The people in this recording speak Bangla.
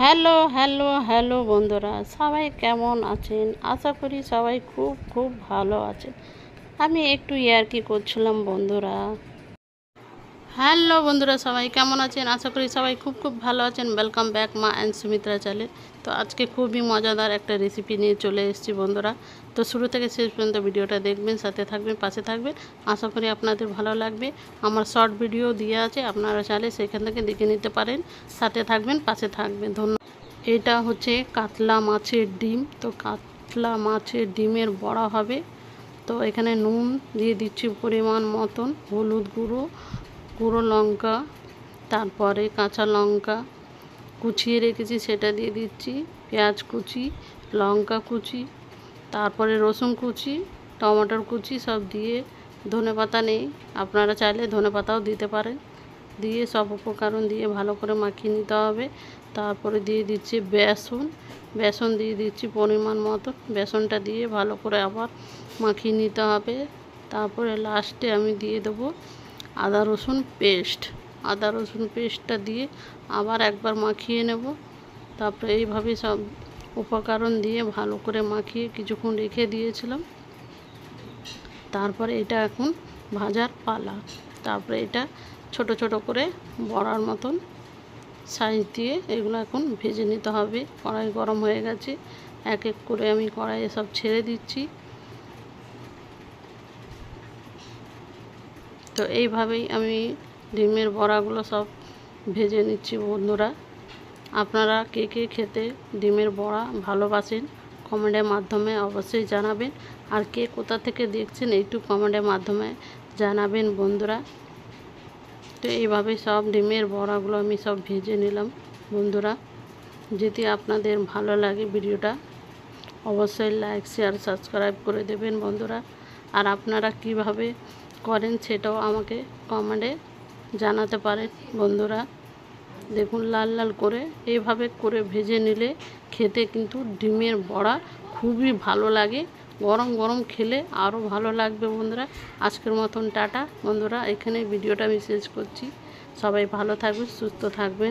হ্যালো হ্যালো হ্যালো বন্ধুরা, সবাই কেমন আছেন? আশা করি সবাই খুব খুব ভালো আছেন। আমি একটু ইয়ার্কি করছিলাম বন্ধুরা। হ্যালো বন্ধুরা, সবাই কেমন আছেন? আশা করি সবাই খুব খুব ভালো আছেন। ওয়েলকাম ব্যাক মা অ্যান্ড সুমিত্রা চ্যানেলে। তো আজকে খুবই মজাদার একটা রেসিপি নিয়ে চলে এসেছি বন্ধুরা। তো শুরু থেকে শেষ পর্যন্ত ভিডিওটা দেখবেন, সাথে থাকবেন, পাশে থাকবেন। আশা করি আপনাদের ভালো লাগবে। আমার শর্ট ভিডিও দিয়ে আছে, আপনারা চাইলে সেখান থেকে দেখে নিতে পারেন। সাথে থাকবেন, পাশে থাকবেন। ধন্যবাদ। এটা হচ্ছে কাতলা মাছের ডিম। তো কাতলা মাছের ডিমের বড়া হবে। তো এখানে নুন দিয়ে দিচ্ছি পরিমাণ মতন, হলুদ গুঁড়ো, গুঁড়ো লঙ্কা, তারপরে কাঁচা লঙ্কা কুচিয়ে রেখেছি সেটা দিয়ে দিচ্ছি, পেঁয়াজ কুচি, লঙ্কা কুচি, তারপরে রসুন কুচি, টমেটোর কুচি সব দিয়ে, ধনেপাতা নেই, আপনারা চাইলে ধনেপাতাও দিতে পারেন, দিয়ে সব উপকরণ দিয়ে ভালো করে মাখিয়ে নিতে হবে। তারপরে দিয়ে দিচ্ছি বেসন দিয়ে দিচ্ছি পরিমাণ মতো। বেসনটা দিয়ে ভালো করে আবার মাখিয়ে নিতে হবে। তারপরে লাস্টে আমি দিয়ে দেবো আদা রসুন পেস্টটা দিয়ে আবার একবার মাখিয়ে নেব। তারপরে এইভাবে সব উপকরণ দিয়ে ভালো করে মাখিয়ে কিছুক্ষণ রেখে দিয়েছিলাম। তারপরে এটা এখন ভাজার পালা। তারপরে এটা ছোট ছোট করে বড়ার মতন সাইজ দিয়ে এগুলো এখন ভেজে নিতে হবে। কড়াই গরম হয়ে গেছে, এক এক করে আমি কড়াইয়ে সব ছেড়ে দিচ্ছি। তো এইভাবেই আমি ডিমের বড়াগুলো সব ভেজে নিচ্ছি বন্ধুরা। আপনারা কে কে খেতে ডিমের বড়া ভালোবাসেন কমেন্টের মাধ্যমে অবশ্যই জানাবেন। আর কে কোথা থেকে দেখছেন একটু কমেন্টের মাধ্যমে জানাবেন বন্ধুরা। তো এইভাবে সব ডিমের বড়াগুলো আমি সব ভেজে নিলাম বন্ধুরা। যদি আপনাদের ভালো লাগে ভিডিওটা অবশ্যই লাইক শেয়ার সাবস্ক্রাইব করে দেবেন বন্ধুরা। আর আপনারা কিভাবে করেন সেটাও আমাকে কমেন্টে জানাতে পারেন বন্ধুরা। দেখুন লাল লাল করে এইভাবে করে ভেজে নিলে খেতে কিন্তু ডিমের বড়া খুবই ভালো লাগে। গরম গরম খেলে আরও ভালো লাগবে বন্ধুরা। আজকের মতন টাটা বন্ধুরা, এখানে ভিডিওটা আমি শেষ করছি। সবাই ভালো থাকবেন, সুস্থ থাকবেন।